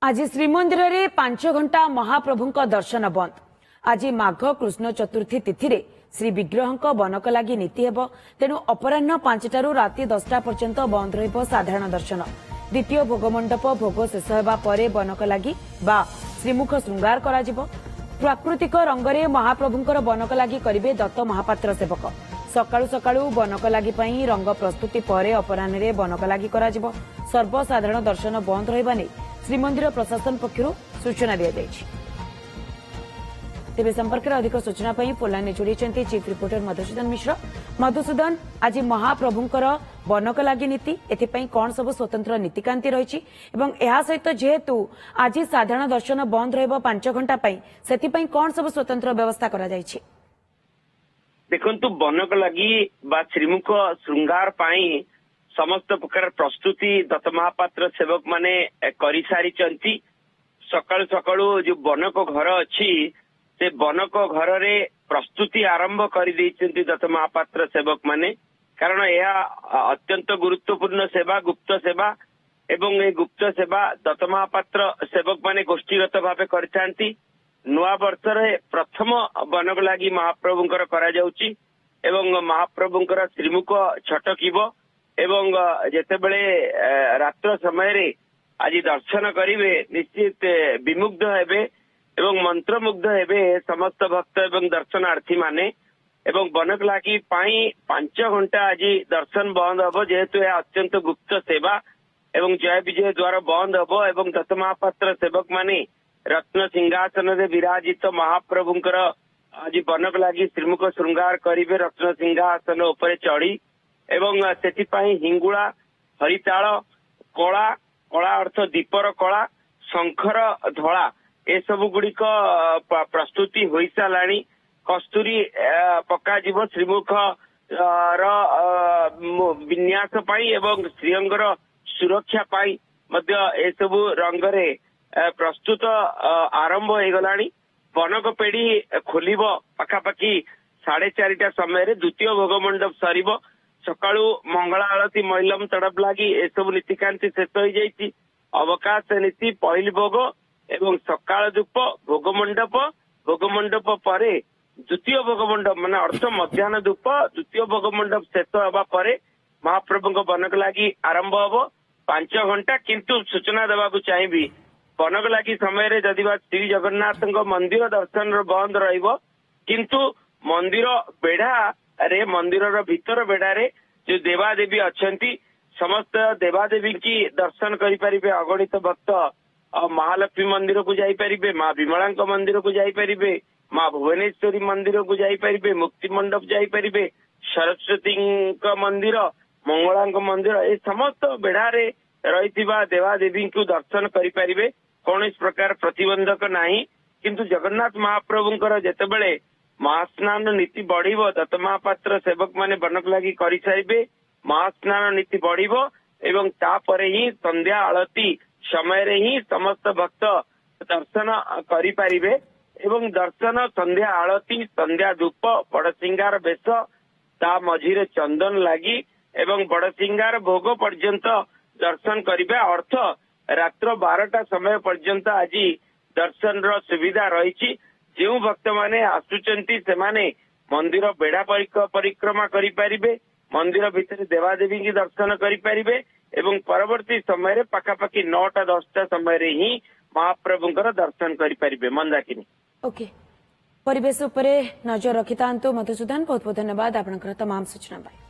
आज श्रीमंदिर में 5 घंटा महाप्रभु दर्शन बंद। आज माघ कृष्ण चतुर्थी तिथि रे श्री विग्रह बनक लगी नीति हेब। तेणु अपराह 5टारू राति 10टा पर्यंत बंद रहिब साधारण दर्शन। द्वितीय भोगमंडप भोग शेष होगा पर बनक लगी बा श्रीमुख श्रृंगार कराजिब। प्राकृतिक रंगरे महाप्रभुंकर बनक लगी करिवे दत्त महापात्र सेवक। सकाळु सकाळु बनक लगी पई रंग प्रस्तुति पर अपराह बनक लगी कराजिब। सर्वसाधारण दर्शन बंद रहिबा नै श्रीमंदिर प्रशासन पक्षरु सूचना दिया जायछि। तेबे संपर्क में अधिक सूचना पाई पोलाने जोड़ी चीफ रिपोर्टर मधुसूदन मिश्र। मधुसूदन, आज महाप्रभुंकर बनक लगी नीति एथिपाई कौन सब स्वतंत्र नीतिकांति रही सहित जेहेतु आज साधारण दर्शन बंद रहिबो 5 घंटा पाई सेथिपाई कौन सब स्वतंत्र व्यवस्था करा जायछि? देखंतु बनक लगी बा श्रीमुख श्रृंगार पाई समस्त प्रकार प्रस्तुति दत्त महापात्र सेवक माने करि सारी चंती। सकाळु सकाळु जो बनक घर अछि से बनक घर रे प्रस्तुति आरंभ कर दैछन्ति दत्त महापात्र सेवक माने। कारण यह अत्यंत गुरुत्वपूर्ण सेवा, गुप्त सेवा एवं ए गुप्त सेवा दत्त महापात्र सेवक माने गोष्ठीगत भावे करथांती। नुआ वर्ष रे प्रथम बनक लागी महाप्रभुंकर करा जाउची एवं महाप्रभुंकर श्रीमुख छटकिबो एवं जेतेबेले रात्र समय रे आज दर्शन करिवे निश्चित विमुग्ध हेबे एवं मंत्रमुग्ध हेबे समस्त भक्त एवं दर्शनार्थी माने। एवं बनक लागी पाई 5 घंटा आज दर्शन बंद हबो जेहेतु यह अत्यंत गुप्त सेवा एवं जय विजय द्वार बंद हबो एवं दत्त महापात्र सेवक माने रत्न सिंहासन रे विराजित महाप्रभुंकर आज बनक लागी श्रीमुख श्रृंगार करिवे रत्न सिंहासन उपरे चढ़ी एवं सेथिपाई हिंगुळा हरिताल कला कला अर्थ दीपर कला शंखर धड़ा ए सब गुड़िक प्रस्तुति हो साराणी। कस्तूरी पका जीव श्रीमुख विन्यास पाई एवं श्रीअंगर सुरक्षा पाई मध्य ए सब रंगरे प्रस्तुत आरंभ हो गलानी। बनक पेढ़ी खोलिब पाखापाखि 4:30 समय द्वितीय भोगमंडप सरिब। सकाळु मंगला आरती महिलम तड़प लगी ए सब नीतिकांति शेष हो जाइछि। अवकाश नीति पहिल भोग एवं सकाळ धूप भोगमंडप परे द्वितीय भोगमंडप माने अर्थ मध्याह्न धूप द्वितीय भोगमंडप शेष होगा पर महाप्रभु बनक लगी आरंभ हबो 5 घंटा। किंतु सूचना देवाकू चाहिए बनक लगी समय जदि श्री जगन्नाथ मंदिर दर्शन बंद रहिबो किंतु मंदिर बेढ़ा रे मंदिर भीतर बेढ़ा रे जो देवादेवी अछंती समस्त देवादेवी की दर्शन करि परिबे। अगणित भक्त महालक्ष्मी मंदिर को जाई परिबे, माँ विमला मंदिर को जाई परिबे, माँ भुवनेश्वरी मंदिर को जाई परिबे, मुक्ति मंडप जाई परिबे, सरस्वती मंदिर, मंगला मंदिर ए समस्त बेढ़ा रे रहिथिबा देवादेवी को दर्शन करि परिबे। कौन प्रकार प्रतिबंधक नाही। किंतु जगन्नाथ महाप्रभुंकर जेतेबेले महास्नान नीति बढ़िबो दत्त महापात्र सेवक माने बनक लगी करि सारिबे। महास्नान नीति बढ़िबो एवं तापरे ही संध्या आळती समय रे ही समस्त भक्त दर्शन करि परिबे एवं दर्शन संध्या आळती संध्या धूप बड़ सिंगार बेश ता मझिरे चंदन लगी एवं बड़ सिंगार भोग पर्यंत दर्शन करिबे। अर्थ रात्र 12टा समय पर्यंत आज दर्शन रो सुविधा रही। जो भक्त माने आसुचंती से माने मंदिर बेढ़ा परिक्रमा करि परिबे, मंदिर भितर देवादेवी की दर्शन करि परिबे एवं परवर्ती समय पाखापाखि 9टा 10टा समय ही महाप्रभुंकर दर्शन करि परिबे। मंदाकिनी ओके परिवेश उपरे नजर रखितांतु। मधुसूदन बहुत बहुत धन्यवाद आपनकर तमाम सूचना पाई।